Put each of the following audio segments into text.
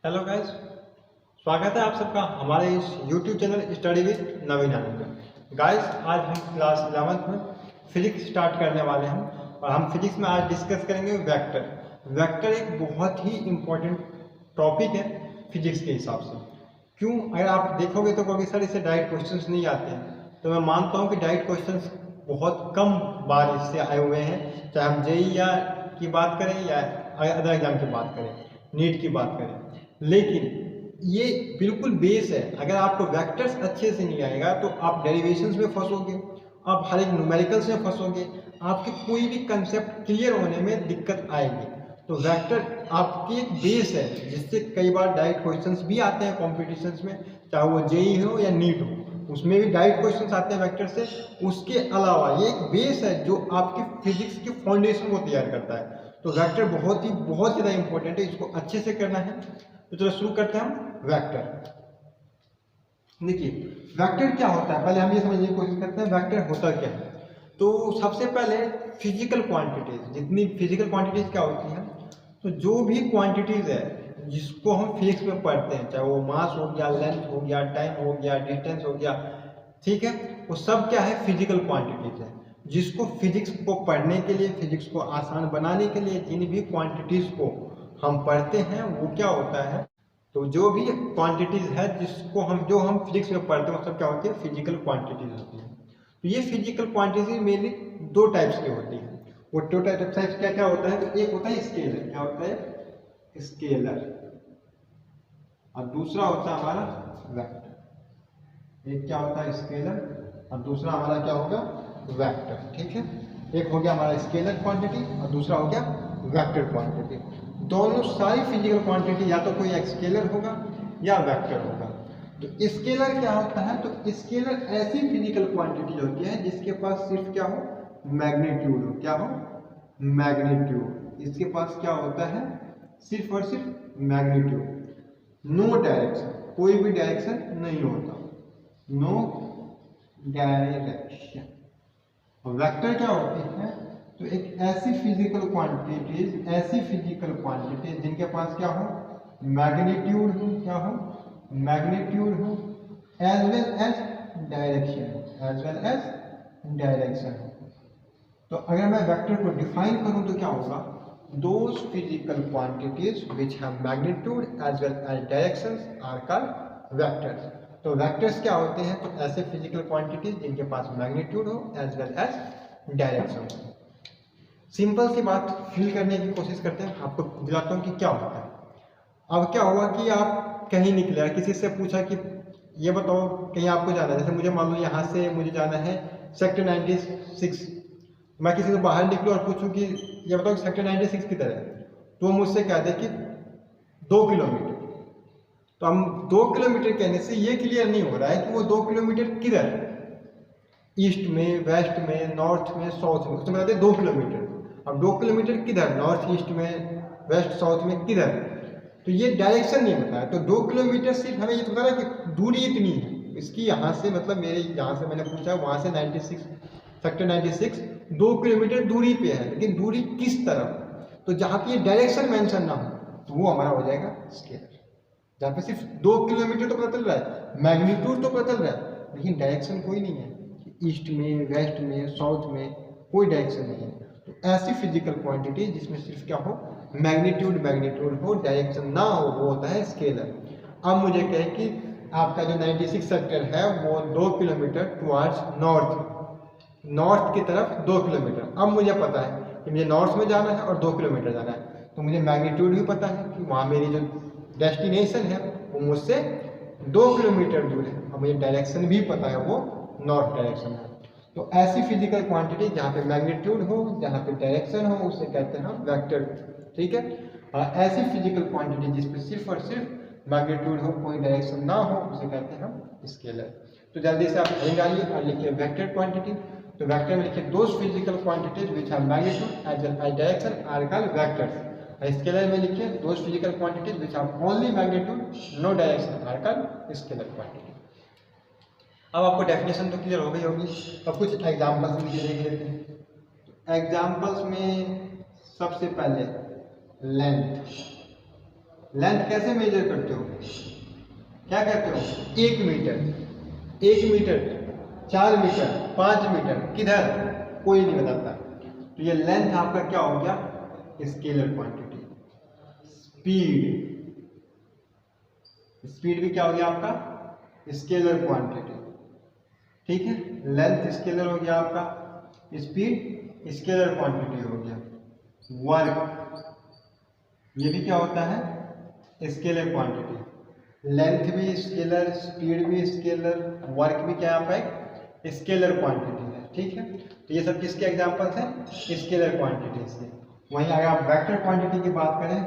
Hello guys, स्वागत है आप सबका हमारे इस YouTube चैनल स्टडी विद नवीन आनंद में। गाइस, आज हम क्लास 11th में फिजिक्स स्टार्ट करने वाले हैं और हम फिजिक्स में आज डिस्कस करेंगे वेक्टर। वेक्टर एक बहुत ही इम्पोर्टेंट टॉपिक है फिजिक्स के हिसाब से। क्यों? अगर आप देखोगे तो कभी सर इससे डायरेक्ट क्वेश्चंस नहीं आते हैं, तो मैं मानता हूँ कि डायरेक्ट क्वेश्चंस बहुत कम बार इससे आए हुए हैं, चाहे हम जेई या की बात करें या अदर एग्जाम की बात करें, नीट की बात करें। लेकिन ये बिल्कुल बेस है। अगर आपको वेक्टर्स अच्छे से नहीं आएगा तो आप डेरिवेशंस में फंसोगे, आप हर एक न्यूमेरिकल्स में फंसोगे, आपके कोई भी कंसेप्ट क्लियर होने में दिक्कत आएगी। तो वेक्टर आपकी एक बेस है जिससे कई बार डायरेक्ट क्वेश्चंस भी आते हैं कॉम्पिटिशन्स में, चाहे वो जेई हो या नीट हो, उसमें भी डायरेक्ट क्वेश्चंस आते हैं वेक्टर से। उसके अलावा ये एक बेस है जो आपकी फिजिक्स के फाउंडेशन को तैयार करता है। तो वेक्टर बहुत ज़्यादा इंपॉर्टेंट है, इसको अच्छे से करना है। तो चलो शुरू करते हैं हम वेक्टर। देखिए वेक्टर क्या होता है, पहले हम ये समझने की कोशिश करते हैं वेक्टर होता क्या है। तो सबसे पहले फिजिकल क्वांटिटीज, जितनी फिजिकल क्वांटिटीज क्या होती हैं, तो जो भी क्वांटिटीज है जिसको हम फिजिक्स में पढ़ते हैं, चाहे वो मास हो गया, लेंथ हो गया, टाइम हो गया, डिस्टेंस हो गया, ठीक है, वो सब क्या है, फिजिकल क्वांटिटीज है। जिसको फिजिक्स को पढ़ने के लिए, फिजिक्स को आसान बनाने के लिए जिन भी क्वांटिटीज को हम पढ़ते हैं वो क्या होता है, तो जो भी क्वांटिटीज है जिसको हम फिजिक्स में पढ़ते हैं वो सब क्या होती है, फिजिकल क्वांटिटीज होती है। तो ये फिजिकल क्वांटिटीज मेनली दो टाइप्स की होती है। वो दो टाइप्स क्या क्या होता है, तो एक होता है स्केलर, क्या होता है, स्केलर, और दूसरा होता है हमारा वेक्टर। एक क्या होता है, स्केलर, और दूसरा हमारा क्या होगा, वेक्टर। ठीक है, एक हो गया हमारा स्केलर क्वांटिटी और दूसरा हो गया वेक्टर क्वांटिटी। दोनों सारी फिजिकल क्वांटिटी या तो कोई स्केलर होगा या वेक्टर होगा। तो स्केलर क्या होता है, तो स्केलर ऐसी फिजिकल क्वांटिटी होती है जिसके पास सिर्फ क्या हो, मैग्नीट्यूड हो। क्या हो, मैग्नीट्यूड। इसके पास क्या होता है, सिर्फ और सिर्फ मैग्नीट्यूड, नो डायरेक्शन, कोई भी डायरेक्शन नहीं होता, नो डायरेक्शन। और वेक्टर क्या होती है, तो एक ऐसी फिजिकल क्वांटिटीज जिनके पास क्या हो, मैग्नीट्यूड हो, क्या हो, मैग्नीट्यूड हो, एज वेल एज डायरेक्शन हो। तो अगर मैं वेक्टर को डिफाइन करूं तो क्या होगा, those physical quantities which have magnitude as well as directions are called vectors. तो वेक्टर्स क्या होते हैं, तो ऐसे फिजिकल क्वांटिटीज जिनके पास मैग्नीट्यूड हो एज वेल एज डायरेक्शन हो। सिंपल सी बात फील करने की कोशिश करते हैं, आपको दिलाता हूँ कि क्या होता है। अब क्या हुआ कि आप कहीं निकले, किसी से पूछा कि ये बताओ कहीं आपको जाना है, जैसे मुझे मान लो यहाँ से मुझे जाना है सेक्टर 96। मैं किसी से बाहर निकलूँ और पूछूं कि ये बताओ सेक्टर 96 किधर है, तो वो मुझसे कह दे कि 2 किलोमीटर। तो हम 2 किलोमीटर कहने से ये क्लियर नहीं हो रहा है कि वो 2 किलोमीटर किधर है, ईस्ट में, वेस्ट में, नॉर्थ में, साउथ में, उसमें बताते 2 किलोमीटर। अब 2 किलोमीटर किधर, नॉर्थ ईस्ट में, वेस्ट साउथ में किधर, तो ये डायरेक्शन नहीं बताया। तो 2 किलोमीटर सिर्फ हमें ये तो बता रहा है कि दूरी इतनी है इसकी, यहाँ से मतलब मेरे यहाँ से मैंने पूछा वहाँ से 96 सेक्टर 96 2 किलोमीटर दूरी पे है, लेकिन दूरी किस तरफ, तो जहाँ पे ये डायरेक्शन मेंशन ना हो तो वो हमारा हो जाएगा स्केलर। जहाँ पे सिर्फ 2 किलोमीटर तो पता चल रहा है, मैग्नीट्यूड तो पता चल रहा है, लेकिन डायरेक्शन कोई नहीं है, ईस्ट में, वेस्ट में, साउथ में कोई डायरेक्शन नहीं है। तो ऐसी फिजिकल क्वांटिटी जिसमें सिर्फ क्या हो, मैग्नीट्यूड हो, डायरेक्शन ना हो, वो होता है स्केलर। अब मुझे कहे कि आपका जो 96 सेक्टर है वो 2 किलोमीटर टुवर्ड्स नॉर्थ की तरफ 2 किलोमीटर। अब मुझे पता है कि मुझे नॉर्थ में जाना है और 2 किलोमीटर जाना है, तो मुझे मैग्नीट्यूड भी पता है कि वहाँ मेरी जो डेस्टिनेशन है वो मुझसे 2 किलोमीटर दूर है, और मुझे डायरेक्शन भी पता है वो नॉर्थ डायरेक्शन है। तो ऐसी फिजिकल क्वांटिटी जहाँ पे मैग्नीट्यूड हो, जहाँ पे डायरेक्शन हो, उसे कहते हैं हम वेक्टर। ठीक है, ऐसी फिजिकल क्वांटिटी जिसपे सिर्फ और सिर्फ मैग्नीट्यूड हो, कोई डायरेक्शन ना हो, उसे कहते हैं हम स्केलर। तो जल्दी से आप हेडिंग डालिए और लिखिए वेक्टर क्वांटिटी। तो वेक्टर में लिखिए those physical quantities which have magnitude as well as direction are called vectors. Scalar में लिखिए those physical quantities which have only magnitude no direction are called scalar quantity. अब आपको डेफिनेशन तो clear हो गई होगी, अब कुछ एग्जांपल्स देख लेते हैं। एग्जांपल्स में सबसे पहले लेंथ, लेंथ कैसे मेजर करते हो, क्या कहते हो, 1 मीटर, 1 मीटर, 4 मीटर, 5 मीटर, किधर कोई नहीं बताता। तो ये लेंथ आपका क्या हो गया, स्केलर क्वांटिटी। स्पीड, स्पीड भी क्या हो गया आपका, स्केलर क्वांटिटी, ठीक है। लेंथ स्केलर हो गया आपका, स्पीड स्केलर क्वांटिटी हो गया। वर्क, ये भी क्या होता है, स्केलर क्वांटिटी। लेंथ भी स्केलर, स्पीड भी स्केलर, वर्क भी क्या है आपका एक स्केलर क्वांटिटी है, ठीक है। तो ये सब किसके एग्जांपल्स हैं, स्केलर क्वांटिटीज के। वहीं अगर आप वेक्टर क्वांटिटी की बात करें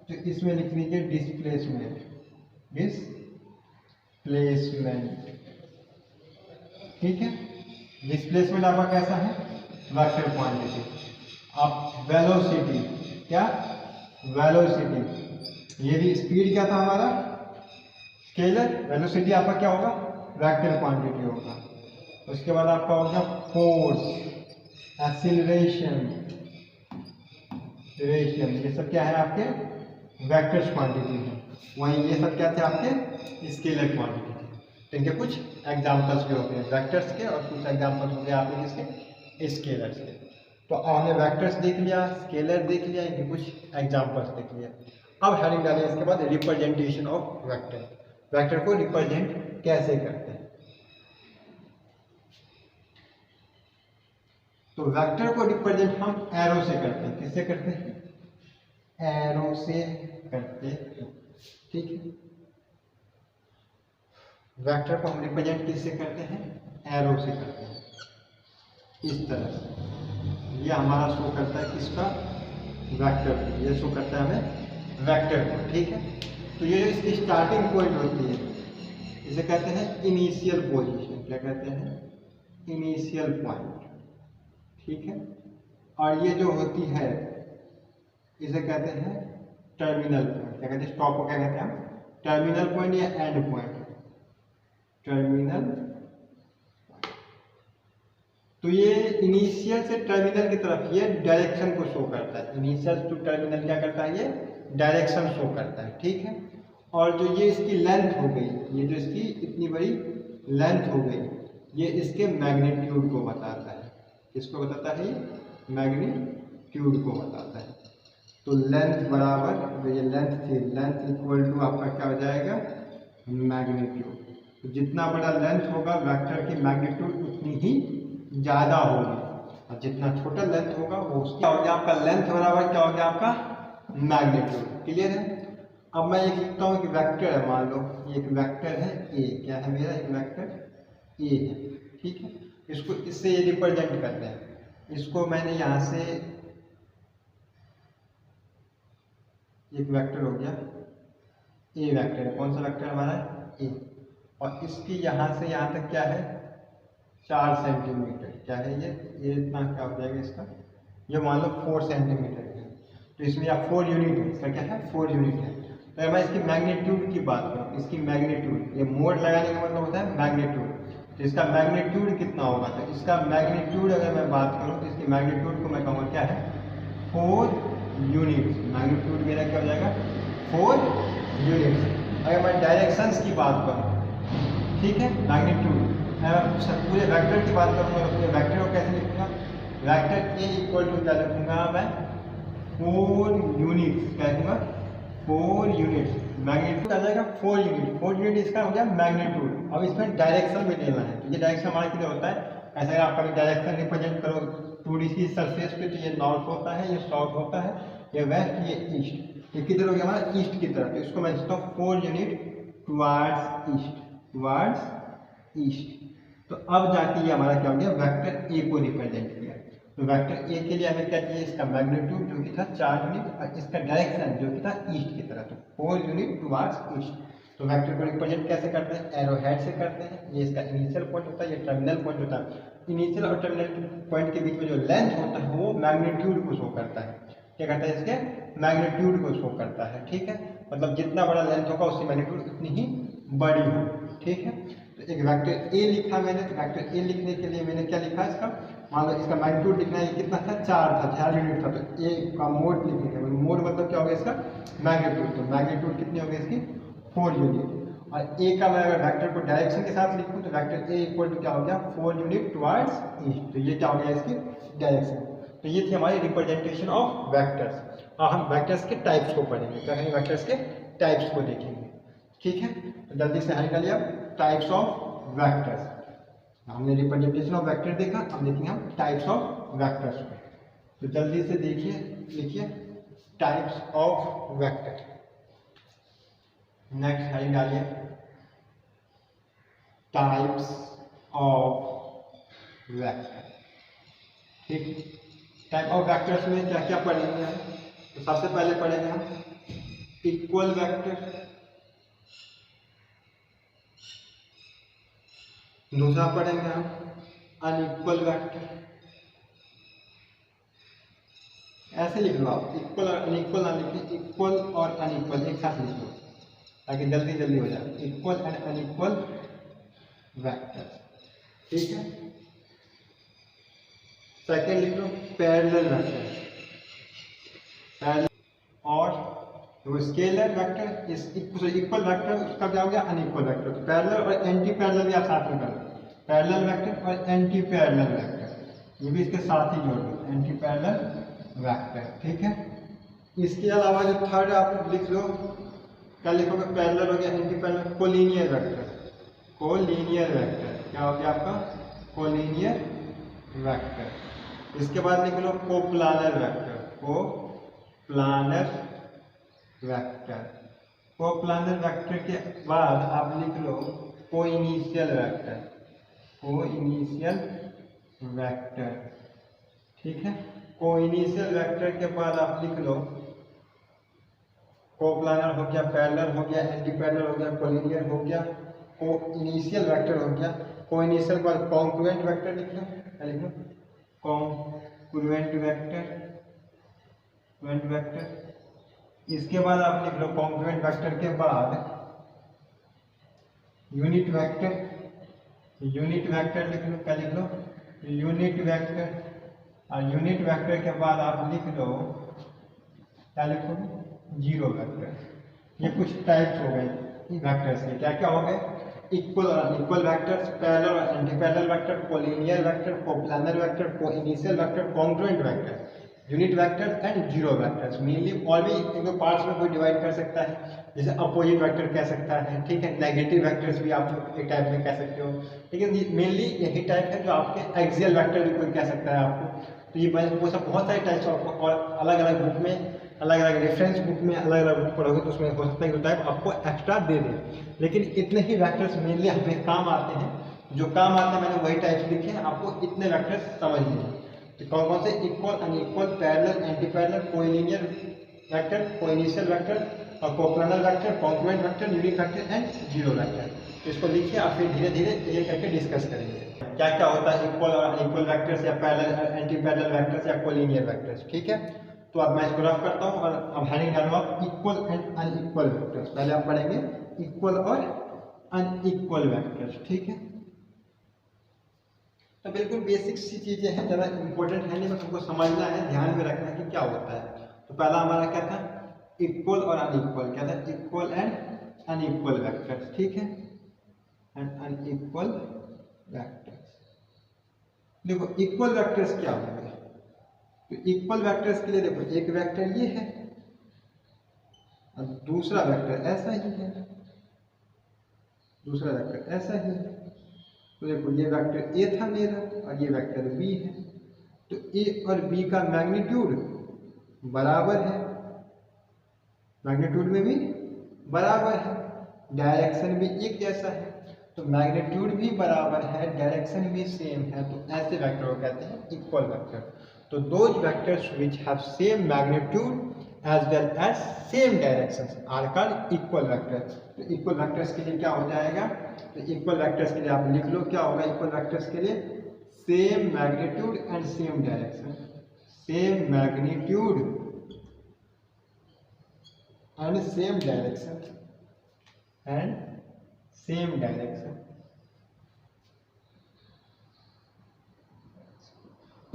तो इसमें लिख लीजिए डिस्प्लेसमेंट, डिस्प्लेसमेंट, ठीक है। डिस्प्लेसमेंट आपका कैसा है, वेक्टर क्वांटिटी। आप वेलोसिटी, क्या, वेलोसिटी, ये भी स्पीड क्या था हमारा, स्केलर, वेलोसिटी आपका क्या होगा, वेक्टर क्वांटिटी होगा। उसके बाद आपका होगा फोर्स, एक्सीलरेशन, ये सब क्या है आपके वेक्टर्स क्वांटिटी है। वहीं ये सब क्या थे आपके स्केलर क्वांटिटी थे। तो इनके कुछ एग्जांपल्स भी होते हैं वेक्टर्स के, और कुछ एग्जांपल्स हो गए आपके किसके, स्केलर्स के। तो हमने वेक्टर्स देख लिया, स्केलर देख लिया, इनके कुछ एग्जांपल्स देख लिया। अब हेडिंग डालें इसके बाद रिप्रेजेंटेशन ऑफ वेक्टर, वेक्टर को रिप्रेजेंट कैसे करते हैं। तो वेक्टर को रिप्रेजेंट हम एरो से करते हैं, किससे करते हैं, एरो से करते हैं, ठीक है। वेक्टर को हम रिप्रेजेंट किससे करते हैं, एरो से करते हैं, इस तरह से। ये हमारा शो करता है किसका, वेक्टर को, ये शो करता है हमें वेक्टर को, ठीक है। तो ये जो इसकी स्टार्टिंग पॉइंट होती है इसे कहते हैं इनिशियल पोजीशन, क्या कहते हैं, इनिशियल पॉइंट, ठीक है। और ये जो होती है इसे कहते हैं टर्मिनल पॉइंट, क्या कहते हैं, स्टॉप को क्या कहते हैं हम, टर्मिनल पॉइंट या एंड पॉइंट, टर्मिनल। तो ये इनिशियल से टर्मिनल की तरफ ये डायरेक्शन को शो करता है, इनिशियल टू टर्मिनल क्या करता है, ये डायरेक्शन शो करता है, ठीक है। और जो ये इसकी लेंथ हो गई, ये जो इसकी इतनी बड़ी लेंथ हो गई, ये इसके मैग्नीट्यूड को बताता है, किसको बताता है, ये मैग्नीट्यूड को बताता है। तो लेंथ बराबर, जो ये लेंथ थी, लेंथ इक्वल टू आपका क्या हो जाएगा, मैग्नीट्यूड। तो जितना बड़ा लेंथ होगा वेक्टर की मैग्नीट्यूड उतनी ही ज़्यादा होगी, और जितना छोटा लेंथ होगा वो उसका हो गया आपका लेंथ बराबर क्या हो गया आपका मैग्नीट्यूड। क्लियर है। अब मैं ये लिखता हूँ कि वेक्टर है, मान लो ये एक वेक्टर है ए, क्या है मेरा, एक वेक्टर ए है, ठीक है। इसको इससे ये रिप्रेजेंट करते हैं, इसको मैंने यहाँ से एक वेक्टर हो गया, ए वेक्टर है, कौन सा वेक्टर हमारा ए, और इसकी यहाँ से यहाँ तक क्या है 4 सेंटीमीटर, क्या है ये इतना क्या हो जाएगा इसका, ये मान लो 4 सेंटीमीटर है। तो इसमें या 4 यूनिट है, इसका क्या है 4 यूनिट है। तो मैं इसकी मैग्नीट्यूड की बात करूँ, इसकी मैग्नीट्यूड, ये मोड लगाने का मतलब होता है मैग्नीट्यूड, तो इसका मैग्नीट्यूड कितना होगा, तो इसका मैग्नीट्यूड अगर मैं बात करूँ तो इसकी मैग्नीट्यूड को मैं कहूँगा क्या है 4 यूनिट्स, मैग्नीट्यूड मेरा क्या हो जाएगा 4 यूनिट्स। अगर मैं डायरेक्शंस की बात करूँ, ठीक है, मैग्नीट्यूड पूरे वेक्टर की बात करूँगा तो पूरे वेक्टर को कैसे लिखूंगा, वेक्टर ए इक्वल टू क्या लिखूंगा मैं 4 यूनिट्स, क्या लिखूंगा 4 यूनिट्स, मैग्नीट्यूड आ जाएगा 4 यूनिट, 4 यूनिट इसका हो गया मैग्नीट्यूड। अब इसमें डायरेक्शन भी लेना है, तो ये डायरेक्शन हमारे किधर होता है, ऐसा अगर आप कभी डायरेक्शन रिप्रेजेंट करो 2D की सरफेस पे तो ये नॉर्थ होता है, ये साउथ होता है, ये वेस्ट, ये ईस्ट, ये किधर हो गया हमारा ईस्ट की तरफ। तो इसको मैं लिखता हूँ 4 unit towards east, towards east. तो अब जाके ये हमारा क्या हो गया वेक्टर ए को रिप्रेजेंट किया। तो वेक्टर ए के लिए हमें क्या चाहिए, इसका मैग्नीट्यूड जो कि था 4 यूनिट, और इसका डायरेक्शन जो कि था ईस्ट की तरफ, तो 4 यूनिट टुवार्ड्स ईस्ट। तो वेक्टर को रिप्रेजेंट कैसे करते हैं, एरो हेड से करते हैं। ये इसका इनिशियल पॉइंट होता है, ये टर्मिनल पॉइंट होता है। इनिशियल और टर्मिनल पॉइंट के बीच में जो लेंथ होता है वो मैग्नीट्यूड को शो करता है, क्या करता है, इसके मैग्नीट्यूड को शो करता है, ठीक है। मतलब जितना बड़ा लेंथ होगा उसकी मैग्नीट्यूड उतनी ही बड़ी हो, ठीक है। तो एक वेक्टर ए लिखा मैंने, तो वेक्टर ए लिखने के लिए मैंने क्या लिखा इसका मान लो इसका मैग्नीट्यूड लिखना है, कितना था 4 था, 4 यूनिट था, तो ए का मोड लिखेंगे। मोड मतलब क्या हो गया इसका मैग्नीट्यूड, तो मैग्नीट्यूड कितनी हो गई इसकी 4 यूनिट। और ए का मैं अगर वेक्टर को डायरेक्शन के साथ लिखूं तो वेक्टर ए इक्वल टू क्या हो गया 4 यूनिट टुवर्ड्स ईस्ट, तो ये क्या हो गया इसकी डायरेक्शन। तो ये थी हमारी रिप्रेजेंटेशन ऑफ वेक्टर्स। और हम वेक्टर्स के टाइप्स को पढ़ेंगे, क्या करेंगे वेक्टर्स के टाइप्स को देखेंगे, ठीक है। तो जल्दी से हल कर लिया टाइप्स ऑफ वेक्टर्स। हमने रिप्रेजेंटेशन ऑफ वेक्टर देखा, अब देखेंगे हम टाइप्स ऑफ वेक्टर्स को। तो जल्दी से देखिए, लिखिए types of vector. Next heading डालिए टाइप्स ऑफ वेक्टर, ठीक। टाइप ऑफ वेक्टर्स में क्या क्या पढ़ेंगे हम, तो सबसे पहले पढ़ेंगे हम इक्वल वेक्टर, दूसरा पढ़ेंगे हम अनइक्वल वेक्टर। ऐसे लिख लो आप, इक्वल और अनइक्वल ना लिखिए, इक्वल और अनइक्वल एक साथ लिख लो ताकि जल्दी जल्दी हो जाए। इक्वल एंड अनइक्वल वेक्टर, ठीक है। सेकेंड लिख लो पैरेलल वेक्टर, पैरेलल। और जो स्केलर वेक्टर इस इक्वल वेक्टर उसका क्या हो गया अनइक्वल वेक्टर। तो पैरेलल और एंटी पैरेलल भी आप साथ में करो, पैरेलल वेक्टर और एंटी पैरेलल वेक्टर ये भी इसके साथ ही जोड़ लो, एंटी पैरेलल वेक्टर, ठीक है। इसके अलावा जो थर्ड आप लिख लो, क्या लिखोगे पैरेलल हो गया, anti parallel collinear vector, collinear vector क्या हो गया आपका कोलिनियर वेक्टर। इसके बाद लिख लो coplanar vector, coplanar vector. Coplanar vector के बाद आप लिख लो कोइनिशियल वेक्टर, कोइनिशियल वेक्टर, ठीक है। कोइनिशियल वेक्टर के बाद आप लिख लो कोप्लानर हो गया, पैरेलल हो गया, एंटी पैरेलल हो गया, कोलिनियर हो गया, कोइनिशियल वेक्टर हो गया। कोइनिशियल के बाद कॉन्ग्रुएंट वेक्टर लिख लो, क्या लिख लो कॉन्ग्रुएंट वेक्टर, कॉन्ग्रुएंट वेक्टर। इसके बाद आप लिख लो कॉन्ग्रुएंट वेक्टर के बाद यूनिट वेक्टर, यूनिट वेक्टर लिख लो, क्या लिख लो यूनिट वेक्टर। और यूनिट वेक्टर के बाद आप लिख लो क्या लिखोगे जीरो वेक्टर। ये कुछ टाइप्स हो गए वेक्टर्स के, क्या क्या हो गए इक्वल और अनइक्वल वेक्टर्स, पैरेलल और anti parallel vector, collinear vector, coplanar vector, coinitial vector, congruent vector, unit vector and zero vectors. Mainly और भी एक पार्ट्स में कोई डिवाइड कर सकता है, जैसे अपोजिट वेक्टर कह सकता है, ठीक है। नेगेटिव वेक्टर्स भी आप एक टाइप में कह सकते हो, लेकिन मेनली यही टाइप है जो आपके एक्सियल वेक्टर भी कोई कह सकता है आपको। तो ये वो सब बहुत सारे टाइप्स और अलग अलग बुक में, अलग अलग रेफरेंस बुक में अलग अलग बुक पढ़ोगे तो उसमें हो सकता है कि टाइप आपको एक्स्ट्रा दे दे, लेकिन इतने ही वेक्टर्स मेनली हमें काम आते हैं। जो काम आते हैं मैंने वही टाइप्स लिखे हैं, आपको इतने वेक्टर्स समझ लीजिए। तो कौन कौन से equal, unequal, parallel, anti parallel, collinear vector, coinitial vector और coplanar vector, congruent vector, unit vector and zero vector. तो इसको लिखिए, आप फिर धीरे धीरे ये करके डिस्कस करेंगे क्या क्या होता है इक्वल और अनइक्वल वेक्टर्स या पैरेलल एंटी पैरेलल वेक्टर्स या कोलिनियर वेक्टर्स, ठीक है। तो अब मैं इसको रफ करता हूँ और अब हेडिंग डालूंगा इक्वल एंड अनइक्वल वेक्टर्स। पहले आप पढ़ेंगे इक्वल और अनइक्वल वेक्टर्स, ठीक है। तो बिल्कुल बेसिक सी चीजें हैं, ज़्यादा इंपॉर्टेंट है नहीं, बस हमको समझना है, ध्यान में रखना है कि क्या होता है। तो पहला हमारा क्या था इक्वल और अनइक्वल, क्या था इक्वल एंड अनइक्वल वेक्टर्स, ठीक है, एंड अनइक्वल वेक्टर्स। देखो इक्वल वेक्टर्स क्या होंगे, तो इक्वल वेक्टर्स के लिए देखो एक वेक्टर ये है और दूसरा वेक्टर ऐसा ही है, दूसरा वेक्टर ऐसा ही है। तो देखो ये वेक्टर ए था मेरा और ये वेक्टर बी है, तो ए और बी का मैग्नीट्यूड बराबर है, मैग्नीट्यूड में भी बराबर है, डायरेक्शन भी एक जैसा है, तो मैग्नीट्यूड भी बराबर है, डायरेक्शन भी सेम है, तो ऐसे वेक्टर को कहते हैं इक्वल वेक्टर। तो those vectors which have same magnitude as well as same directions are called equal vectors. तो इक्वल वेक्टर्स के लिए क्या हो जाएगा, तो इक्वल वेक्टर्स के लिए आप लिख लो क्या होगा इक्वल वेक्टर्स के लिए same magnitude and same direction, same magnitude and same direction and same direction.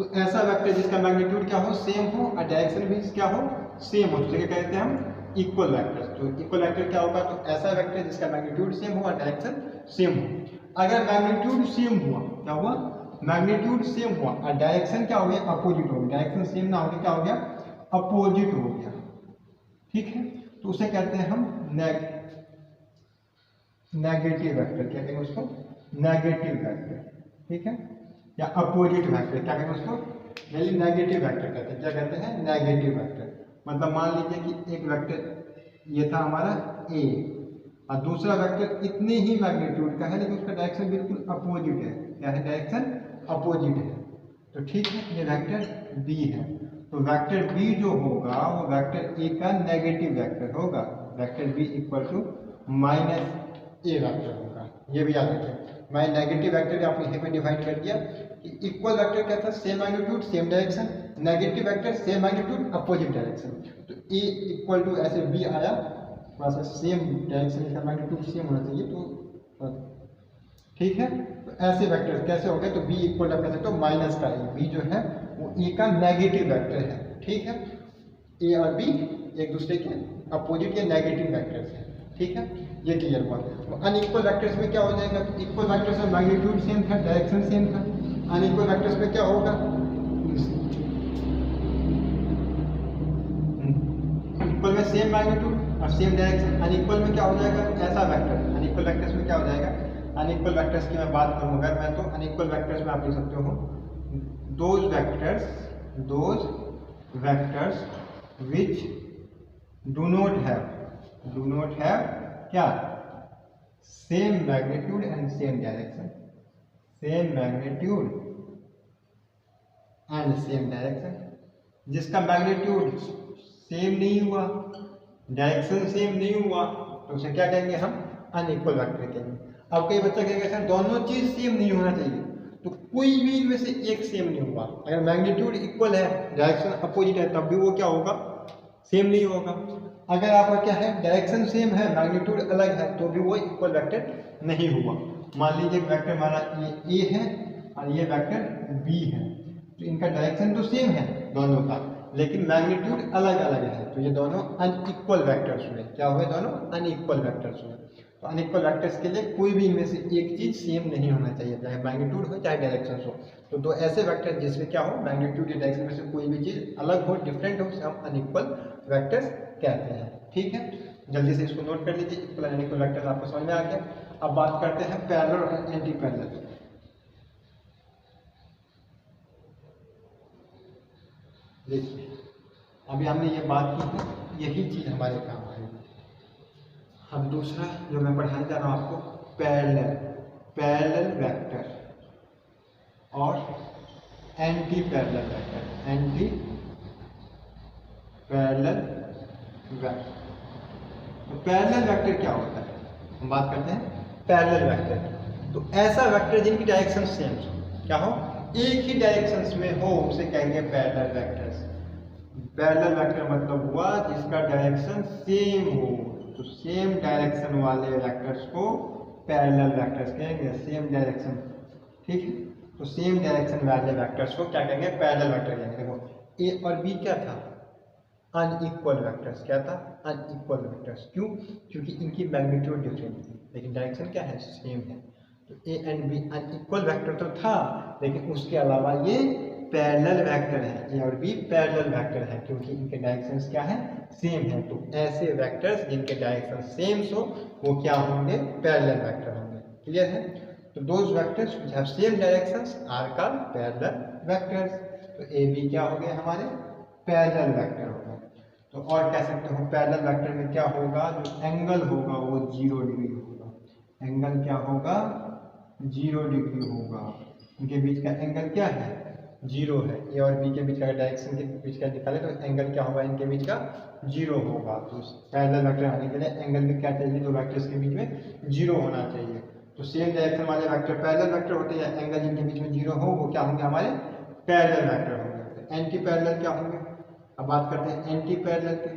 तो ऐसा वेक्टर जिसका मैग्नीट्यूड क्या हो, सेम हो, और डायरेक्शन भी क्या हो, सेम हो, तो क्या कहते हैं हम, इक्वल वेक्टर। तो इक्वल वेक्टर क्या होगा, तो ऐसा वेक्टर जिसका मैग्नीट्यूड सेम हो और डायरेक्शन सेम हो। अगर मैग्नीट्यूड सेम हुआ, क्या हुआ, मैग्नीट्यूड सेम हुआ और डायरेक्शन क्या हो गया, अपोजिट हो गया, डायरेक्शन सेम ना होगी क्या हो गया, अपोजिट हो गया, ठीक है, तो उसे कहते हैं हम नेगेटिव वेक्टर, क्या कहेंगे उसको, नेगेटिव वेक्टर, ठीक है, या अपोजिट वेक्टर, क्या कहेंगे उसको, नेगेटिव वेक्टर कहते हैं, क्या कहते हैं, नेगेटिव वेक्टर। मतलब मान लीजिए कि एक वेक्टर ये था हमारा ए और दूसरा वेक्टर इतने ही मैग्नीट्यूड का है लेकिन उसका डायरेक्शन बिल्कुल अपोजिट है, क्या है, डायरेक्शन अपोजिट है, तो ठीक है, ये वेक्टर बी है। तो वेक्टर बी जो होगा वो वेक्टर ए का नेगेटिव वेक्टर होगा, vector B equal to minus A vector होगा, ये भी याद रखें। मैं नेगेटिव वेक्टर आपको यहीं पे डिफाइन कर दिया कि इक्वल वेक्टर क्या था, same magnitude same direction, negative vector same magnitude opposite direction. तो ए इक्वल टू ऐसे बी आया, थोड़ा सा सेम डायरेक्शन इसका मैग्नीट्यूड सेम होना चाहिए, तो ठीक है। तो ऐसे वेक्टर कैसे हो गए, तो बी इक्वल आप कह सकते हो माइनस का ए, बी जो है वो ए का नेगेटिव वेक्टर है, ठीक है, ए और बी एक दूसरे के अपोजिट या नेगेटिव वेक्टर्स हैं, ठीक है, ये क्लियर हुआ। तो अनइक्वल वेक्टर्स में क्या हो जाएगा, तो इक्वल वेक्टर्स में मैग्नीट्यूड सेम था, डायरेक्शन सेम था, अनइक्वल वेक्टर्स में क्या होगा, इक्वल में सेम मैग्नीट्यूड और सेम डायरेक्शन, अनइक्वल में क्या हो जाएगा, ऐसा वेक्टर, अनइक्वल वेक्टर्स में क्या हो जाएगा, अनइक्वल वेक्टर्स की मैं बात करूं अगर मैं, तो अनइक्वल वेक्टर्स में आप लिख सकते हो those vectors which do not have क्या, same magnitude and same direction, same magnitude and same direction, जिसका मैग्नीट्यूड सेम नहीं हुआ, डायरेक्शन सेम नहीं हुआ, तो उसे क्या कहेंगे हम, अनइक्वल वेक्टर कहेंगे। अब कई बच्चा कहेगा सर दोनों चीज सेम नहीं होना चाहिए, तो कोई भी इनमें से एक सेम नहीं हुआ, अगर मैग्नीट्यूड इक्वल है डायरेक्शन अपोजिट है तब भी वो क्या होगा, सेम नहीं होगा। अगर आपका क्या है, डायरेक्शन सेम है मैग्नीट्यूड अलग है तो भी वो इक्वल वेक्टर नहीं हुआ। मान लीजिए वेक्टर हमारा ये ए है और ये वेक्टर बी है, तो इनका डायरेक्शन तो सेम है दोनों का लेकिन मैग्नीट्यूड अलग अलग है, तो ये दोनों अनइक्वल वेक्टर्स हुए, क्या हुए, दोनों अनइक्वल वेक्टर्स हुए। तो अनइक्वल वेक्टर्स के लिए कोई भी इनमें से एक चीज सेम नहीं होना चाहिए, चाहे मैग्नीट्यूड हो चाहे डायरेक्शन हो। तो दो ऐसे वेक्टर जिसमें क्या हो, मैग्नीट्यूड या डायरेक्शन में से कोई भी चीज अलग हो, डिफरेंट हो, उसे हम अनइक्वल वेक्टर्स कहते हैं, ठीक है। जल्दी से इसको नोट कर लीजिए, इक्वल एंड अनइक्वल वेक्टर्स आपको समझ में आ गया। अब बात करते हैं पैरेलल और एंटी पैरेलल। देखिए अभी हमने ये बात की है, यही चीज हमारे काम आएगी। अब दूसरा जो मैं पढ़ाने जा रहा हूँ आपको, पैरेलल वेक्टर और anti parallel vector, anti parallel vector. तो पैरेलल वेक्टर क्या होता है, हम बात करते हैं पैरेलल वेक्टर। तो ऐसा वेक्टर जिनकी डायरेक्शन सेम हो, क्या हो, एक ही डायरेक्शंस में हो, उसे कहेंगे पैरेलल वेक्टर्स। पैरेलल वेक्टर मतलब हुआ जिसका डायरेक्शन सेम हो, तो सेम डायरेक्शन वाले वेक्टर्स को पैरेलल वेक्टर्स कहेंगे, सेम डायरेक्शन, ठीक है। तो सेम डायरेक्शन वाले वेक्टर्स को क्या कहेंगे, पैरेलल वेक्टर कहेंगे। देखो ए और बी क्या था, अनइक्वल वेक्टर्स, क्या था, अनइक्वल वेक्टर्स। क्यों, क्योंकि इनकी मैग्नीट्यूड डिफरेंट थी लेकिन डायरेक्शन क्या है, सेम है। तो A and B unequal vector तो था लेकिन उसके अलावा ये पैरेलल वेक्टर है, ए और बी पैरेलल वेक्टर है क्योंकि इनके डायरेक्शंस क्या है, सेम है। तो ऐसे वेक्टर्स जिनके डायरेक्शन सेम हो वो क्या होंगे, पैरेलल वेक्टर होंगे, क्लियर है। तो those vectors which have same directions are called parallel vectors. तो ए बी क्या हो गए हमारे, पैरेलल वेक्टर हो गए। तो और कह सकते हो पैरेलल वेक्टर में क्या होगा, जो एंगल होगा वो 0 डिग्री होगा, एंगल क्या होगा, 0 डिग्री होगा। इनके बीच का एंगल क्या है, 0 है। ए और बी के बीच का डायरेक्शन के बीच का निकाले तो एंगल क्या होगा, इनके बीच का 0 होगा। तो पैरेलल वेक्टर आने के लिए एंगल भी क्या चाहिए, दो वेक्टर्स के बीच में 0 होना चाहिए। तो सेम डायरेक्शन वाले वेक्टर पैरेलल वेक्टर होते हैं, एंगल जिनके बीच में 0 हो वो क्या होंगे, हमारे पैरेलल वेक्टर होंगे। एंटी पैरेलल क्या होंगे, अब बात करते हैं एंटी पैरेलल के,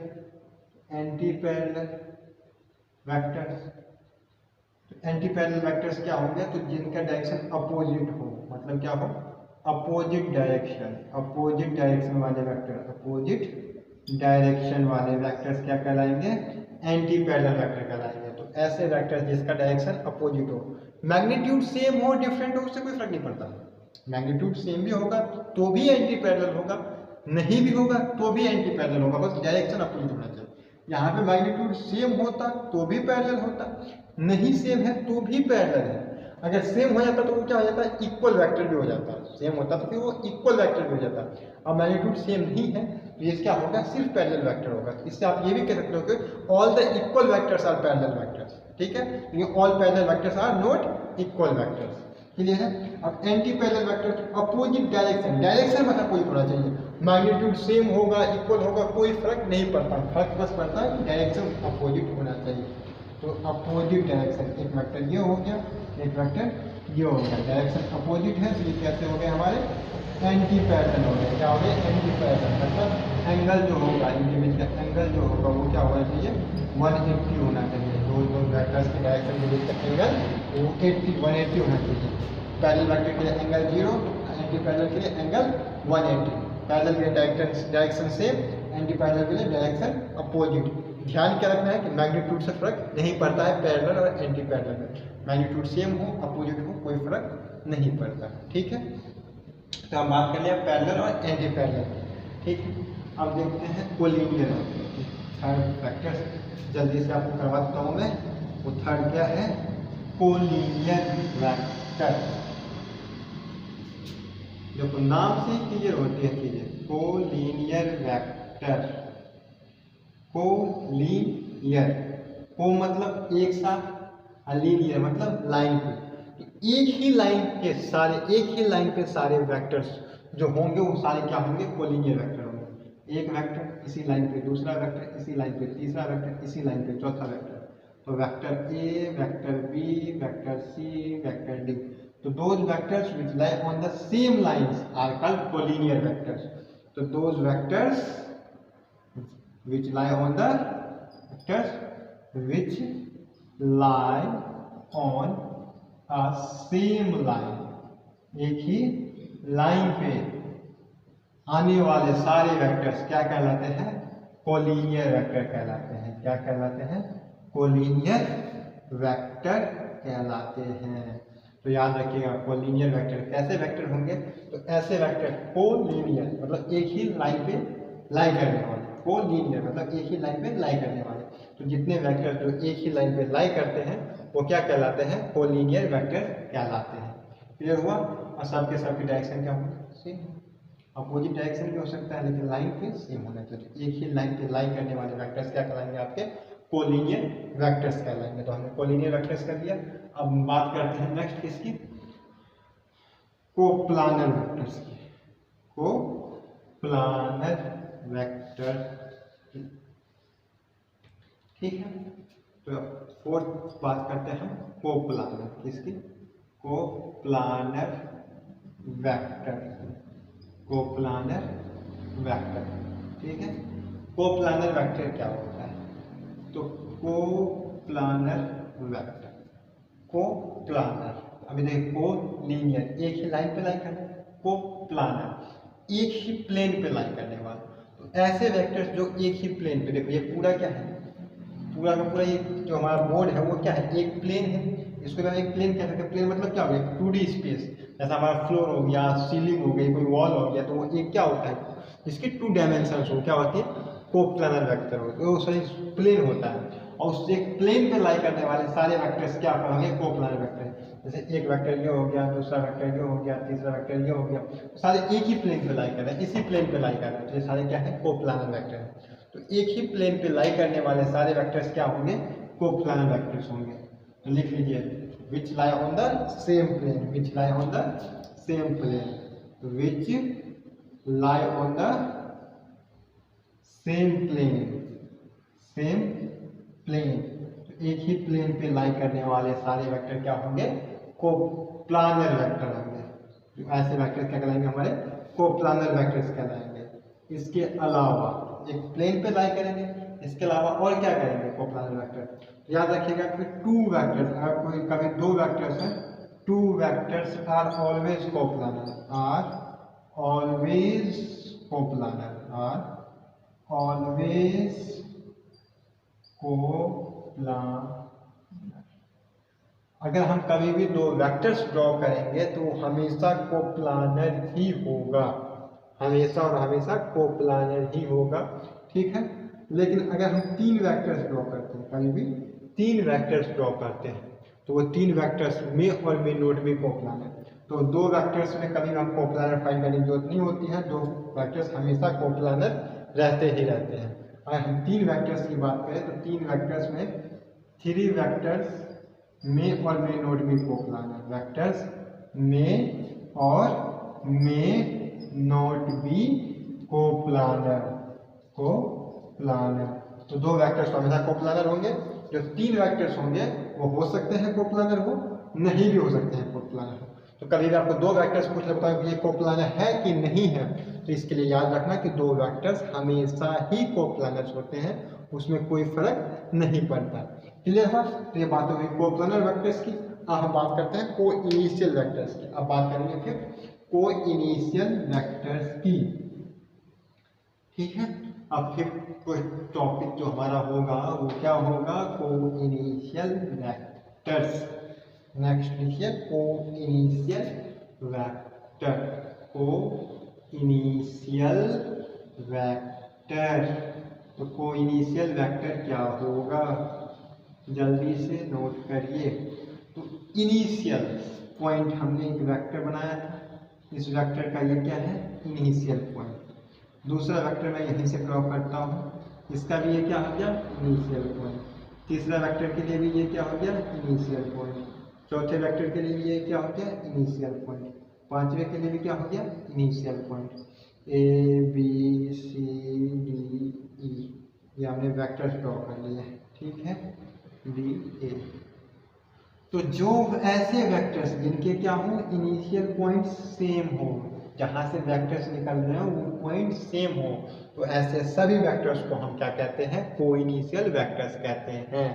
एंटी पैरेलल वेक्टर्स। तो एंटी पैरेलल वेक्टर्स क्या होंगे, तो जिनका डायरेक्शन अपोजिट हो, मतलब क्या हो, अपोजिट डायरेक्शन वाले वेक्टर, अपोजिट डायरेक्शन वाले वेक्टर्स क्या कहलाएंगे? एंटी पैरेलल वेक्टर कहलाएंगे। तो ऐसे वेक्टर्स जिसका डायरेक्शन अपोजिट हो, मैग्नीट्यूड सेम हो डिफरेंट हो उससे कोई फर्क नहीं पड़ता। मैग्नीट्यूड सेम भी होगा तो भी एंटी पैरेलल होगा, नहीं भी होगा तो भी एंटी पैरेलल होगा, बस डायरेक्शन अपोजिट होना चाहिए। यहाँ पे मैग्नीट्यूड सेम होता तो भी पैरेलल होता, नहीं सेम है तो भी पैरेलल है। अगर सेम हो जाता तो वो क्या हो जाता है? इक्वल वेक्टर भी हो जाता। सेम होता तो फिर वो इक्वल वेक्टर भी हो जाता। अब मैग्नीट्यूड सेम नहीं है तो ये क्या होगा? सिर्फ पैरेलल वेक्टर होगा। इससे आप ये भी कह सकते हो कि all the equal vectors are parallel vectors, ठीक है? क्योंकि all parallel vectors are not equal vectors. Clear है? अब anti parallel vector opposite direction मतलब कोई होना चाहिए, मैग्नीट्यूड सेम होगा इक्वल होगा कोई फर्क नहीं पड़ता, फर्क बस पड़ता है डायरेक्शन अपोजिट होना चाहिए। तो अपोजिट डायरेक्शन, एक वेक्टर ये हो गया, एक वेक्टर ये हो गया, डायरेक्शन अपोजिट है तो ये कैसे हो गए हमारे? एंटी पैरेलल हो गए। क्या हो गए? Anti parallel. मतलब एंगल जो होगा, इनके बीच का एंगल जो होगा वो क्या होना चाहिए? 180 होना चाहिए। दो वेक्टर्स के डायरेक्शन के बीच का एंगल वो 180 होना चाहिए। पैरेलल वेक्टर के लिए एंगल 0, एंटी पैरेलल के लिए एंगल 180। पैरेलल के डायरेक्शन सेम, एंटी पैरेलल के लिए डायरेक्शन अपोजिट। ध्यान क्या रखना है कि मैग्नीट्यूड से फर्क नहीं पड़ता है पैरेलल और एंटी पैरेलल में। मैग्नीट्यूड सेम हो अपोजिट हो कोई फर्क नहीं पड़ता, ठीक है? तो हम बात कर लिया पैरेलल और एंटी पैरेलल, ठीक है? अब देखते हैं कोलिनियर थर्ड वेक्टर, जल्दी से आपको करवा देता हूँ मैं। वो थर्ड क्या है? Collinear vector. देखो नाम से क्लियर होती है चीजें। कोलिनियर वेक्टर, कोलिनियर, को मतलब एक साथ, लीनियर मतलब लाइन पे। एक ही लाइन पे सारे वेक्टर्स जो होंगे वो सारे क्या होंगे? कोलिनियर वेक्टर होंगे। एक वेक्टर इसी लाइन पे, दूसरा वेक्टर इसी लाइन पे, तीसरा वेक्टर इसी लाइन पे, चौथा वेक्टर। तो vector A, vector B, vector C, vector D. तो those vectors which lie on the same lines are called collinear vectors. So those vectors which lie on the a same line, एक ही line पे आने वाले सारे vectors क्या कहलाते हैं? Collinear vector कहलाते हैं। क्या कहलाते हैं? कोलिनियर वेक्टर कहलाते हैं। तो याद रखिएगा कोलिनियर वेक्टर कैसे वेक्टर होंगे? तो ऐसे वेक्टर कोलिनियर मतलब एक ही लाइन पे लाई करने वाले, कोलिनियर मतलब एक ही लाइन पे लाई करने वाले। तो जितने वेक्टर जो एक ही लाइन पे लाई करते हैं वो क्या कहलाते हैं? कोलिनियर वेक्टर कहलाते हैं। क्लियर हुआ? और सबके डायरेक्शन क्या होंगे? सेम। अपोजिट डायरेक्शन भी हो सकता है लेकिन लाइन पे सेम होना चाहिए। एक ही लाइन पे लाई करने वाले वेक्टर्स क्या कहलाएंगे? आपके कोलिनियर वेक्टर्स कहलाएंगे। तो हमने कोलिनियर वेक्टर्स कर दिया। अब बात करते हैं नेक्स्ट किसकी? कोप्लानर वेक्टर्स की। कोप्लानर वेक्टर, ठीक है? तो फोर्थ बात करते हैं हम कोप्लानर किसकी? कोप्लानर वेक्टर, कोप्लानर वेक्टर, ठीक है? कोप्लानर वेक्टर क्या होता है? तो कोप्लानर वेक्टर, कोप्लानर, अभी देखिए कोलिनियर एक ही लाइन पे लाइन करने, कोप्लानर एक ही प्लेन पे लाइन करने वाला। तो ऐसे वेक्टर्स जो एक ही प्लेन पे, देखो ये पूरा क्या है? पूरा का पूरा ये जो हमारा बोर्ड है वो क्या है? एक प्लेन है। इसको हम एक प्लेन कह सकते हैं। प्लेन मतलब क्या हो गया? 2D space. जैसा हमारा फ्लोर हो गया, सीलिंग हो गई, कोई वॉल हो गया, तो वो एक क्या होता है? इसके 2 डायमेंशंस हो, क्या होती है? कोप्लानर वेक्टर हो, तो सही प्लेन होता है। और उससे एक प्लेन पे लाई करने वाले सारे वेक्टर्स क्या होंगे? Coplanar vector. जैसे एक वेक्टर ये हो गया, दूसरा वेक्टर ये हो गया, तीसरा वेक्टर ये हो गया, सारे एक ही प्लेन पे लाई कर रहे हैं, इसी प्लेन पे लाई कर रहे हैं। तो ये सारे क्या है? कोप्लानर वेक्टर है। तो एक ही प्लेन पे लाई करने वाले सारे वेक्टर्स क्या होंगे? कोप्लानर वेक्टर्स होंगे। तो लिख लीजिए which lie on the same plane, which lie on the same plane, which lie on the same plane, same plane. तो एक ही प्लेन पे लाई करने वाले सारे वेक्टर क्या होंगे? कोप्लानर वेक्टर होंगे। तो ऐसे वेक्टर क्या कहलाएंगे? हमारे कोप्लानर वेक्टर्स कहलाएंगे। इसके अलावा एक प्लेन पे लाई करेंगे, इसके अलावा और क्या करेंगे? Coplanar vector. याद रखिएगा कि 2 वेक्टर्स, अगर कोई कभी 2 वेक्टर्स हैं two vectors are always coplanar, are always coplanar, are always coplanar. अगर हम कभी भी दो वेक्टर्स ड्रॉ करेंगे तो हमेशा कोप्लानर ही होगा, हमेशा और हमेशा कोप्लानर ही होगा, ठीक है। लेकिन अगर हम तीन वेक्टर्स ड्रॉ करते हैं, कभी भी तीन वेक्टर्स ड्रॉ करते हैं, तो वो तीन वेक्टर्स में और में नोट भी कोप्लानर, तो दो वेक्टर्स में कभी हम कोप्लानर फाइंड करने की जरूरत नहीं होती है, दो वेक्टर्स हमेशा कोप्लानर रहते ही रहते हैं। अगर हम तीन वेक्टर्स की बात करें तो तीन वेक्टर्स में थ्री वेक्टर्स में और में नोट भी कोप्लानर, वेक्टर्स में और में नोट भी कोप्लानर, कोप्लानर। तो दो वेक्टर्स तो हमेशा कोप्लानर होंगे, जो तीन वेक्टर्स होंगे वो हो सकते हैं कोप्लानर हो, नहीं भी हो सकते हैं कोप्लानर हो। तो कभी भी आपको दो वेक्टर्स पूछ ले बताओ कि ये कोप्लानर है कि नहीं है, तो इसके लिए याद रखना कि दो वेक्टर्स हमेशा ही कोप्लानर होते हैं, उसमें कोई फर्क नहीं पड़ता। क्लियर है? तो ये बात होगी कोप्लानर वेक्टर्स की। अब हम बात करते हैं को इनिशियल वेक्टर्स की। अब बात करेंगे फिर को इनिशियल वेक्टर्स की, ठीक है। अब फिर कोई टॉपिक जो हमारा होगा वो क्या होगा, को इनिशियल वेक्टर्स। नेक्स्ट लिखिए को इनिशियल वेक्टर, को इनिशियल वेक्टर। तो को इनिशियल वेक्टर क्या होगा, जल्दी से नोट करिए। तो इनिशियल पॉइंट हमने एक वेक्टर बनाया था, इस वेक्टर का ये क्या है, इनिशियल पॉइंट। दूसरा वेक्टर मैं यहीं से ड्रॉ करता हूँ, इसका भी ये क्या हो गया, इनिशियल पॉइंट। तीसरा वेक्टर के लिए भी ये क्या हो गया, इनिशियल पॉइंट। चौथे वेक्टर के लिए भी ये क्या हो गया, इनिशियल पॉइंट। पांचवें के लिए भी क्या हो गया, initial point. A B C D E, ये हमने वेक्टर्स ड्रॉ कर लिए, ठीक है, डी ए। तो जो ऐसे वेक्टर्स जिनके क्या हो, इनिशियल पॉइंट सेम हो, जहां से वेक्टर्स निकल रहे हो वो पॉइंट सेम हो, तो ऐसे सभी वेक्टर्स को हम क्या कहते हैं, को इनिशियल वेक्टर्स कहते हैं।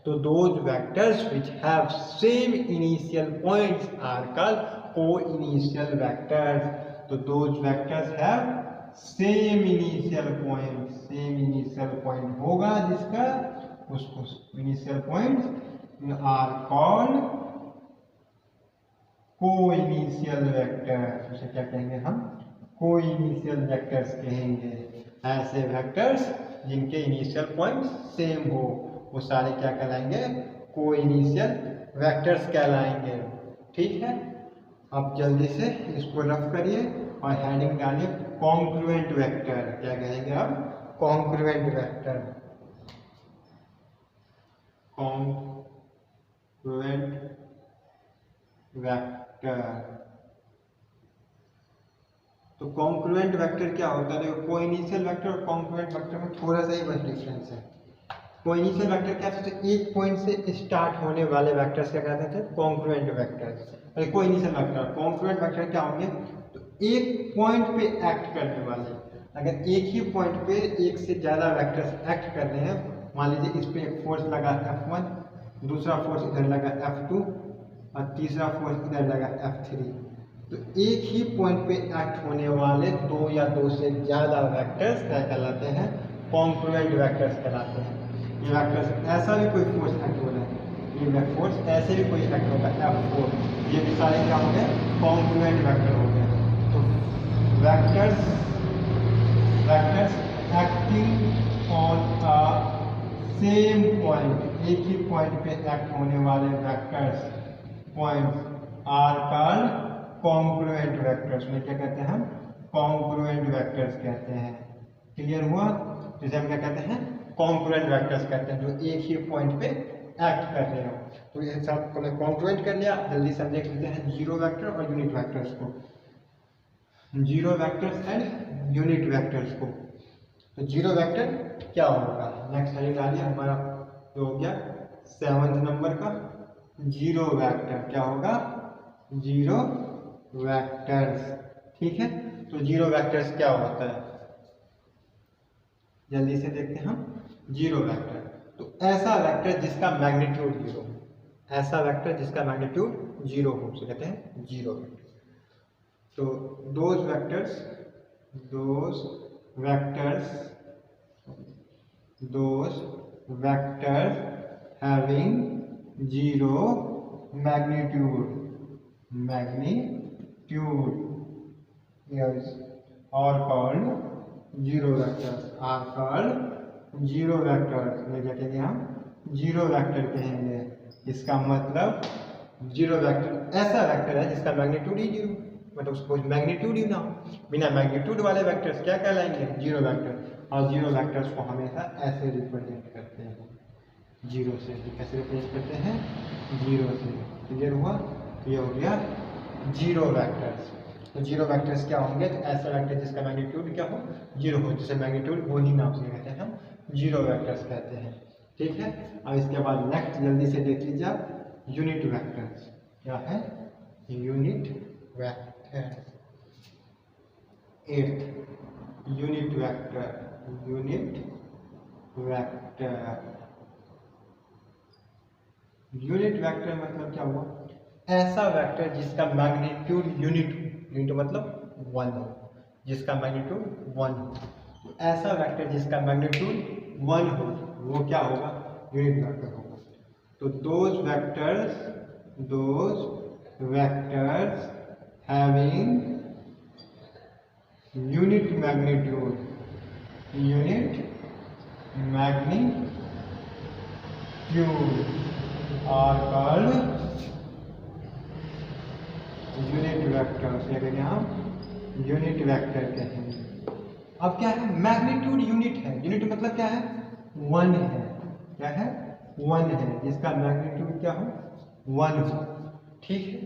तो those vectors which have same initial points are called co initial vectors. तो those vectors have same initial point, same initial point होगा जिसका, उसको initial point are called co initial vector. उसे क्या कहेंगे हम, को इनिशियल वेक्टर्स कहेंगे। ऐसे वेक्टर्स जिनके इनिशियल पॉइंट सेम हो वो सारे क्या कहलाएंगे, को इनिशियल वेक्टर्स कहलाएंगे, ठीक है। अब जल्दी से इसको रफ करिए और हेडिंग डालिए कॉन्ग्रुएंट वेक्टर। क्या कहेंगे आप, कॉन्ग्रुएंट वेक्टर, कॉन्ग्रुएंट वेक्टर। तो कॉन्ग्रुएंट वेक्टर क्या होता है, देखो को इनिशियल वेक्टर और कॉन्ग्रुएंट वेक्टर में थोड़ा सा ही बस डिफरेंस है। को इनिशियल वेक्टर क्या होता है, एक पॉइंट से स्टार्ट होने वाले वेक्टर्स क्या कहते थे, कॉन्ग्रुएंट वेक्टर्स। और को इनिशियल वेक्टर, कॉन्ग्रुएंट वेक्टर क्या होंगे, तो एक पॉइंट पे एक्ट करने वाले। अगर एक ही पॉइंट पे एक से ज़्यादा वेक्टर्स एक्ट कर रहे हैं, मान लीजिए इस पे एक फोर्स लगा F1, दूसरा फोर्स इधर लगा F2 और तीसरा फोर्स इधर लगा F3, तो एक ही पॉइंट पे एक्ट होने वाले दो या दो से ज़्यादा वेक्टर्स क्या कहलाते हैं, कॉन्ग्रुएंट वेक्टर्स कहलाते हैं। ये वेक्टर्स ऐसा भी कोई फोर्स एक्ट हो रहा है, ये फोर्स ऐसे भी कोई एक्ट होगा F4, ये भी सारे क्या हो गए, कॉन्ग्रुएंट वेक्टर हो गए। तो vectors acting on a same point, एक ही पॉइंट पे एक्ट होने वाले vectors points are called congruent vectors. में क्या कहते हैं हम, कॉन्ग्रुएंट वेक्टर्स कहते हैं। क्लियर हुआ? जैसे हम क्या कहते हैं, कॉन्ग्रुएंट वेक्टर्स कहते हैं जो एक ही पॉइंट पे एक्ट कर रहे हो। तो ये सब हमने कॉन्ग्रुएंट कर लिया। जल्दी से हम देख लेते हैं जीरो वेक्टर और यूनिट वेक्टर्स को, zero vectors and unit vectors को। तो जीरो वेक्टर क्या होगा, नेक्स्ट हेडिंग डालिए हमारा जो हो गया 7th नंबर का, जीरो वेक्टर क्या होगा, जीरो वेक्टर्स, ठीक है। तो जीरो वेक्टर्स क्या होता है, जल्दी से देखते हैं हम। जीरो वेक्टर तो ऐसा वेक्टर जिसका मैग्नीट्यूड जीरो, ऐसा वेक्टर जिसका मैग्नीट्यूड 0 हो, उसे कहते हैं जीरो वेक्टर। तो those vectors having zero magnitude is are called zero vectors, ये क्या कहेंगे हम, जीरो वेक्टर कहेंगे। इसका मतलब जीरो वेक्टर ऐसा वेक्टर है जिसका मैग्नीट्यूड ही जीरो, मतलब उसको मैग्नीट्यूड ही ना हो। बिना मैग्नीट्यूड वाले वेक्टर्स क्या कहलाएंगे, जीरो वेक्टर। और जीरो वेक्टर्स को हमेशा ऐसे रिप्रेजेंट करते हैं, जीरो से। कैसे रिप्रेजेंट करते हैं, जीरो से। क्लियर हुआ, तो ये हो गया जीरो वेक्टर्स। तो जीरो वेक्टर्स क्या होंगे, तो ऐसा वेक्टर जिसका मैग्नीट्यूड क्या हो, जीरो हो, जिसे मैग्नीट्यूड हो ही ना, उसे कहते हैं हम जीरो वेक्टर्स कहते हैं। ठीक है। अब इसके बाद नेक्स्ट जल्दी से देख लीजिए आप, यूनिट वेक्टर्स। क्या है, unit vector. At unit vector मतलब क्या हुआ, ऐसा वेक्टर जिसका मैग्नीट्यूड यूनिट मतलब 1 हो, जिसका मैग्नीट्यूड 1 हो। तो ऐसा वेक्टर जिसका मैग्नीट्यूड 1 हो वो क्या होगा, यूनिट वेक्टर होगा। तो those vectors having unit magnitude are called unit vectors, या कहेंगे हम यूनिट वेक्टर कहेंगे। अब क्या है, मैग्नीट्यूड यूनिट है, यूनिट मतलब क्या है, 1 है। क्या है, 1 है, जिसका मैग्नीट्यूड क्या हो, 1 हो। ठीक है।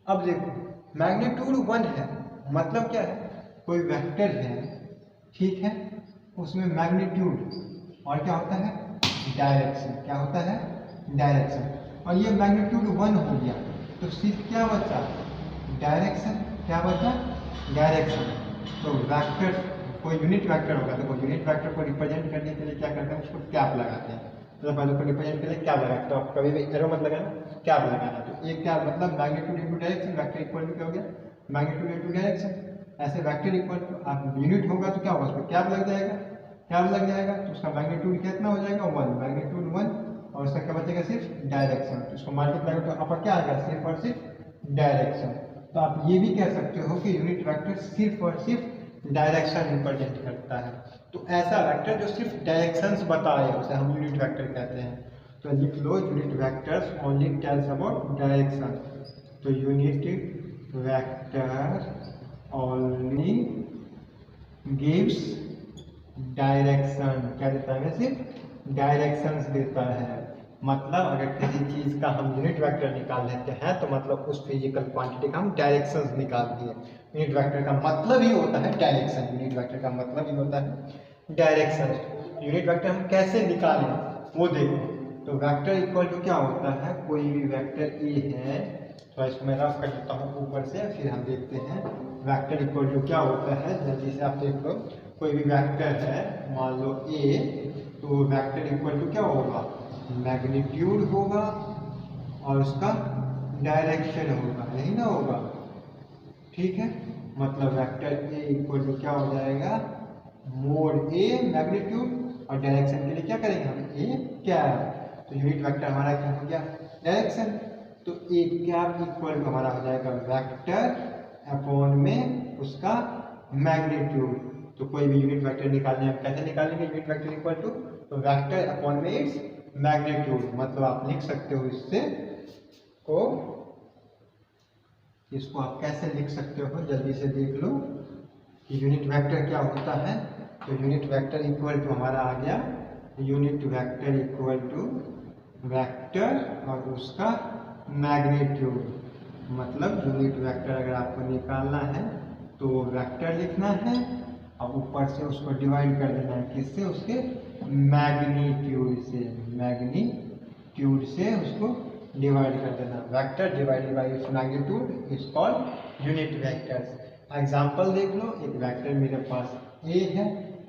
अब देखो मैग्नीट्यूड 1 है मतलब क्या है, कोई वेक्टर है, ठीक है, उसमें मैग्नीट्यूड और क्या होता है, डायरेक्शन। क्या होता है, डायरेक्शन। और ये मैग्नीट्यूड 1 हो गया तो सिर्फ क्या बचा, डायरेक्शन। क्या बचा, डायरेक्शन। तो वेक्टर, कोई यूनिट वेक्टर होगा तो कोई यूनिट वेक्टर को रिप्रेजेंट करने के लिए क्या करते हैं, उसको कैप लगाते हैं। तो पहले को रिप्रेजेंट के लिए क्या लगाते हैं, तो आप कभी भी एरो मत लगाना, कैप लगाना। तो एक क्या मतलब magnitude into direction, vector equal to क्या हो गया, मैग्नीट्यूड इनटू डायरेक्शन। ऐसे वेक्टर इक्वल टू आप यूनिट होगा तो क्या होगा, उसमें कैप लग जाएगा, कैप लग जाएगा तो उसका मैग्नीट्यूड कितना हो जाएगा, 1, मैग्नीट्यूड 1, और उसका क्या बचेगा, सिर्फ डायरेक्शन। तो उसको मल्टीप्लाई तो आपका क्या आएगा, सिर्फ और सिर्फ डायरेक्शन। तो आप ये भी कह सकते हो कि यूनिट वेक्टर सिर्फ और सिर्फ डायरेक्शन रिप्रेजेंट करता है। तो ऐसा वेक्टर जो सिर्फ डायरेक्शंस बताए उसे हम यूनिट वेक्टर कहते हैं। तो लिख लो, unit vectors only tells about direction. तो unit vector only gives direction. क्या देता है, सिर्फ डायरेक्शंस देता है। मतलब अगर किसी चीज का हम यूनिट वेक्टर निकाल लेते हैं तो मतलब उस फिजिकल क्वांटिटी का हम डायरेक्शंस निकाल दिए। यूनिट वेक्टर का मतलब ही होता है डायरेक्शन, यूनिट वेक्टर का मतलब ही होता है डायरेक्शन। यूनिट वेक्टर हम कैसे निकालें वो देखो। तो वेक्टर इक्वल टू क्या होता है, कोई भी वेक्टर ए है, तो इसको मैं रफ कर देता हूँ ऊपर से, फिर हम देखते हैं वेक्टर इक्वल टू क्या होता है। जल्दी से आप देख लो, कोई भी वेक्टर है, मान लो ए, तो वेक्टर इक्वल टू क्या होगा, मैग्नीट्यूड होगा और उसका डायरेक्शन होगा, यही ना होगा। ठीक है, मतलब वेक्टर ए इक्वल टू क्या हो जाएगा, मोड ए मैग्नीट्यूड, और डायरेक्शन के लिए क्या करेंगे हम, ए कैप। तो यूनिट वेक्टर हमारा क्या हो गया, डायरेक्शन। तो ए कैप इक्वल टू हमारा हो जाएगा वेक्टर अपॉन में उसका मैग्नीट्यूड। तो कोई भी यूनिट वेक्टर निकालने हम कैसे निकालेंगे, यूनिट वेक्टर इक्वल टू, तो वेक्टर अपॉन में इट्स मैग्नीट्यूड। मतलब आप लिख सकते हो इसको आप कैसे लिख सकते हो, जल्दी से देख लो कि यूनिट वेक्टर क्या होता है। तो यूनिट वेक्टर इक्वल टू हमारा आ गया, unit vector equal to vector और उसका मैग्नीट्यूड। मतलब यूनिट वेक्टर अगर आपको निकालना है तो वेक्टर लिखना है और ऊपर से उसको डिवाइड कर देना है, किससे, उसके मैग्नीट्यूड से उसको डिवाइड कर देना। Vector divided by its magnitude is called unit vectors. Example देख लो, एक वेक्टर मेरे पास ए है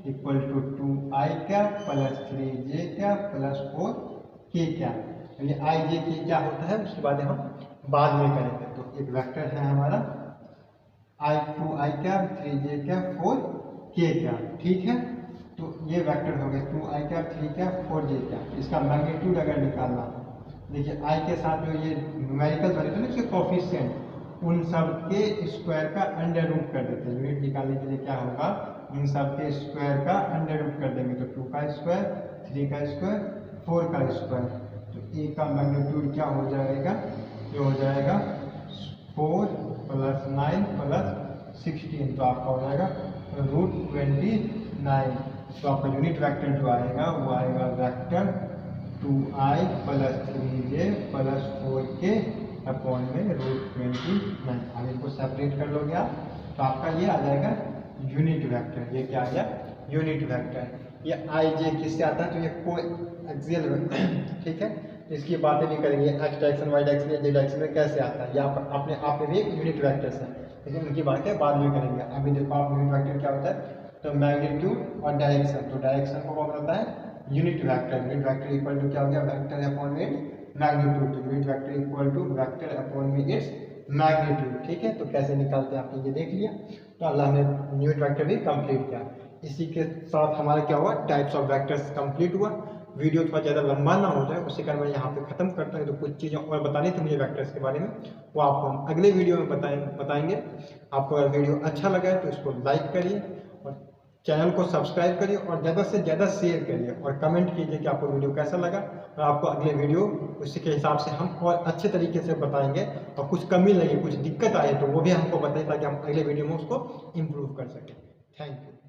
equal to 2i cap plus 3j cap plus 4k cap. यानी आई जे के क्या होता है उसके बाद हम बाद में करेंगे। तो एक वेक्टर है हमारा आई 2i cap 3j cap 4k cap, ठीक है। तो ये वेक्टर हो गए 2i cap 3 cap 4j cap. इसका मैग्नीट्यूड अगर निकालना हो, देखिए आई के साथ जो ये न्यूमेरिकल बने थे ना इसके कोफिशिएंट, उन सब के स्क्वायर का अंडर रूट कर देते हैं। यूनिट निकालने के लिए क्या होगा, इन सब के स्क्वायर का अंडर रूट कर देंगे। तो 2 का स्क्वायर, 3 का स्क्वायर, 4 का स्क्वायर। तो ए का मैग्नीट्यूड क्या हो जाएगा, ये हो जाएगा 4 + 9 + 16, तो आपका हो जाएगा √29। तो आपका यूनिट वेक्टर जो आएगा वो आएगा vector 2i + 3j + 4k upon में √29। अब इनको सेपरेट कर लोगे आप तो आपका ये आ जाएगा यूनिट वेक्टर। ये क्या आ गया, यूनिट वेक्टर। ये आई जे किससे आता है, तो ये को एक्सियल, ठीक है। इसकी बातें नहीं करेंगे, एक्स डायरेक्शन वाई डायरेक्शन या जेड डायरेक्शन में कैसे आता है, या अपने आप में भी एक यूनिट वेक्टर्स है, लेकिन उनकी बातें बाद में करेंगे। अभी देखो आप यूनिट वेक्टर क्या होता है, तो मैग्नीट्यूड और डायरेक्शन। तो डायरेक्शन को क्या बताता है, unit vector. Unit vector equal to क्या हो गया, वेक्टर अपॉन में मैग्नीट्यूड। तो unit vector equal to vector upon में इट्स मैग्नीट्यूड, ठीक है। तो कैसे निकालते हैं आपने ये देख लिया। तो अल्लाह ने यूनिट वेक्टर भी कंप्लीट किया। इसी के साथ हमारा क्या हुआ, टाइप्स ऑफ वेक्टर्स कंप्लीट हुआ। वीडियो थोड़ा ज़्यादा लंबा ना हो जाए उसी कारण मैं यहाँ पे ख़त्म करता हूँ। तो कुछ चीज़ें और बतानी थी मुझे वेक्टर्स के बारे में, वो आपको हम अगले वीडियो में बताएंगे। आपको अगर वीडियो अच्छा लगा है तो इसको लाइक करिए और चैनल को सब्सक्राइब करिए और ज़्यादा से ज़्यादा शेयर करिए और कमेंट कीजिए कि आपको वीडियो कैसा लगा। और आपको अगले वीडियो उसी के हिसाब से हम और अच्छे तरीके से बताएंगे। और कुछ कमी लगे, कुछ दिक्कत आए तो वो भी हमको बताइए ताकि हम अगले वीडियो में उसको इम्प्रूव कर सकें। Thank you.